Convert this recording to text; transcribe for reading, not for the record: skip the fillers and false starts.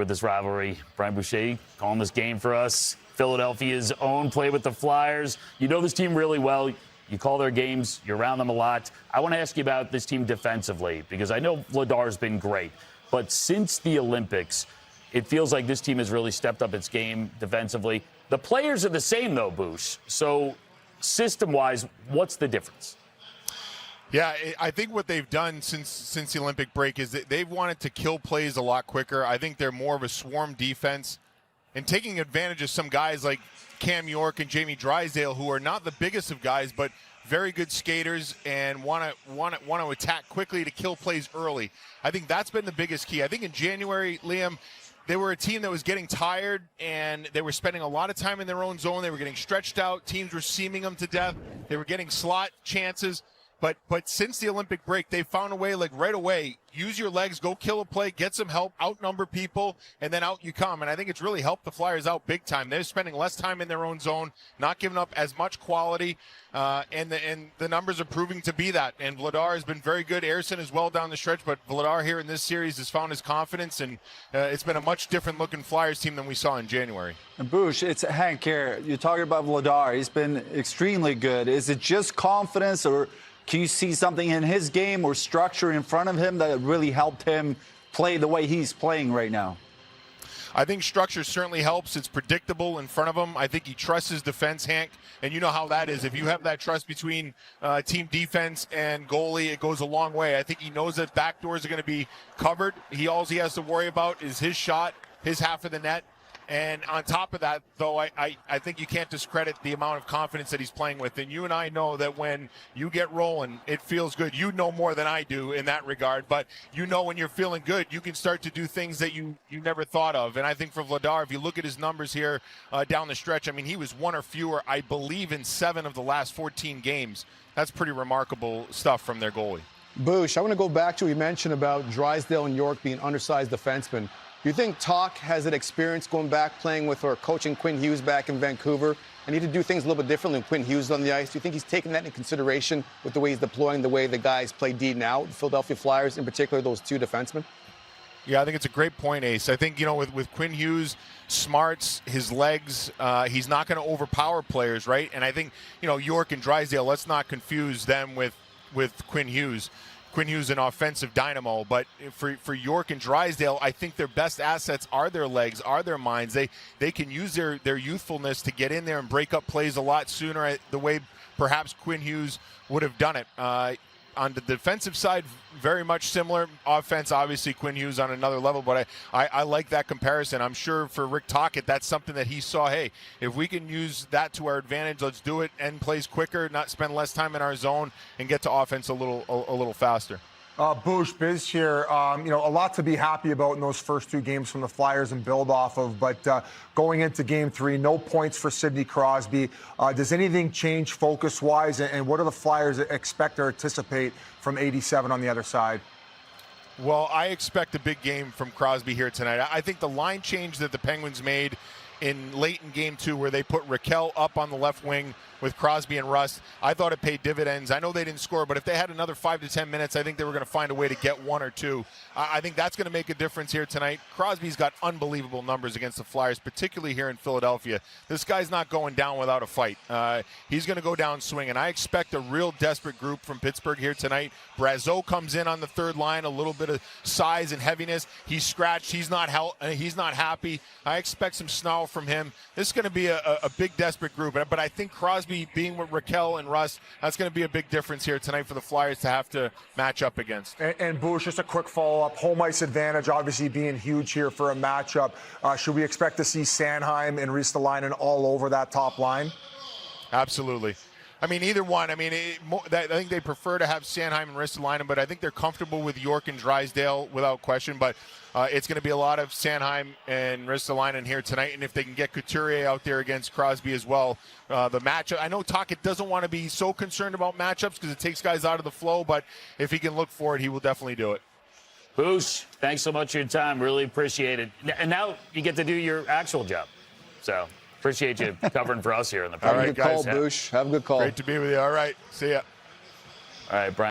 with this rivalry. Brian Boucher calling this game for us. Philadelphia's own play with the Flyers. You know this team really well. You call their games. You're around them a lot. I want to ask you about this team defensively because I know Vladar's been great. But since the Olympics, it feels like this team has really stepped up its game defensively. The players are the same, though, Bouch. So system-wise, what's the difference? Yeah, I think what they've done since the Olympic break is that they've wanted to kill plays a lot quicker. I think they're more of a swarm defense and taking advantage of some guys like Cam York and Jamie Drysdale, who are not the biggest of guys, but very good skaters and want to attack quickly to kill plays early. I think that's been the biggest key. I think in January, Liam, they were a team that was getting tired, and they were spending a lot of time in their own zone. They were getting stretched out. Teams were seaming them to death. They were getting slot chances. But since the Olympic break, they've found a way, like right away, use your legs, go kill a play, get some help, outnumber people, and then out you come. And I think it's really helped the Flyers out big time. They're spending less time in their own zone, not giving up as much quality, and the numbers are proving to be that. And Vladar has been very good. Ersson is well down the stretch, but Vladar here in this series has found his confidence, and it's been a much different-looking Flyers team than we saw in January. And Bouch, it's Hank here. You're talking about Vladar. He's been extremely good. Is it just confidence, or can you see something in his game or structure in front of him that really helped him play the way he's playing right now? I think structure certainly helps. It's predictable in front of him. I think he trusts his defense, Hank, and you know how that is. If you have that trust between team defense and goalie, it goes a long way. I think he knows that back doors are going to be covered. All he has to worry about is his shot, his half of the net. And on top of that, though, I think you can't discredit the amount of confidence that he's playing with. And you and I know that when you get rolling, it feels good. You know more than I do in that regard. But you know when you're feeling good, you can start to do things that you never thought of. And I think for Vladar, if you look at his numbers here down the stretch, I mean, he was one or fewer, I believe, in 7 of the last 14 games. That's pretty remarkable stuff from their goalie. Bouch, I want to go back to what you mentioned about Drysdale and York being undersized defensemen. Do you think Talk has an experience going back playing with or coaching Quinn Hughes back in Vancouver and need to do things a little bit differently when Quinn Hughes is on the ice? Do you think he's taking that into consideration with the way he's deploying the way the guys play D now, the Philadelphia Flyers, in particular those 2 defensemen? Yeah, I think it's a great point, Ace. I think, with Quinn Hughes, smarts, his legs, he's not going to overpower players, right? And I think, York and Drysdale, let's not confuse them with Quinn Hughes. Quinn Hughes an offensive dynamo, but for York and Drysdale, I think their best assets are their legs, are their minds. They can use their youthfulness to get in there and break up plays a lot sooner, the way perhaps Quinn Hughes would have done it. On the defensive side, very much similar. Offense, obviously, Quinn Hughes on another level, but I like that comparison. I'm sure for Rick Tocchet, that's something that he saw, hey, if we can use that to our advantage, let's do it, end plays quicker, not spend less time in our zone, and get to offense a little faster. Bouch, Biz here. A lot to be happy about in those first 2 games from the Flyers and build off of. But going into Game 3, no points for Sidney Crosby. Does anything change focus-wise? And what do the Flyers expect or anticipate from 87 on the other side? Well, I expect a big game from Crosby here tonight. I think the line change that the Penguins made late in Game 2, where they put Raquel up on the left wing with Crosby and Rust, I thought it paid dividends. I know they didn't score, but if they had another 5 to 10 minutes, I think they were going to find a way to get 1 or 2. I think that's going to make a difference here tonight. Crosby's got unbelievable numbers against the Flyers, particularly here in Philadelphia. This guy's not going down without a fight. He's going to go down swinging. I expect a real desperate group from Pittsburgh here tonight. Brazeau comes in on the third line, a little bit of size and heaviness. He's scratched. He's not happy. I expect some snarl from him. This is going to be a big desperate group, but I think Crosby being with Raquel and Russ, that's going to be a big difference here tonight for the Flyers to have to match up against. And Bouch, just a quick follow-up. Home ice advantage obviously being huge here for a matchup. Should we expect to see Sanheim and Ristolainen all over that top line? Absolutely. I mean, either one. I mean, I think they prefer to have Sanheim and Ristolainen, but I think they're comfortable with York and Drysdale without question. But it's going to be a lot of Sanheim and Ristolainen here tonight. And if they can get Couturier out there against Crosby as well, the matchup. I know Tocchet doesn't want to be so concerned about matchups because it takes guys out of the flow, but if he can look for it, he will definitely do it. Bouch, thanks so much for your time. Really appreciate it. And now you get to do your actual job. So appreciate you covering for us here in the Have a good call, Bouch. Have a good call. Great to be with you. All right. See ya. All right, Brian.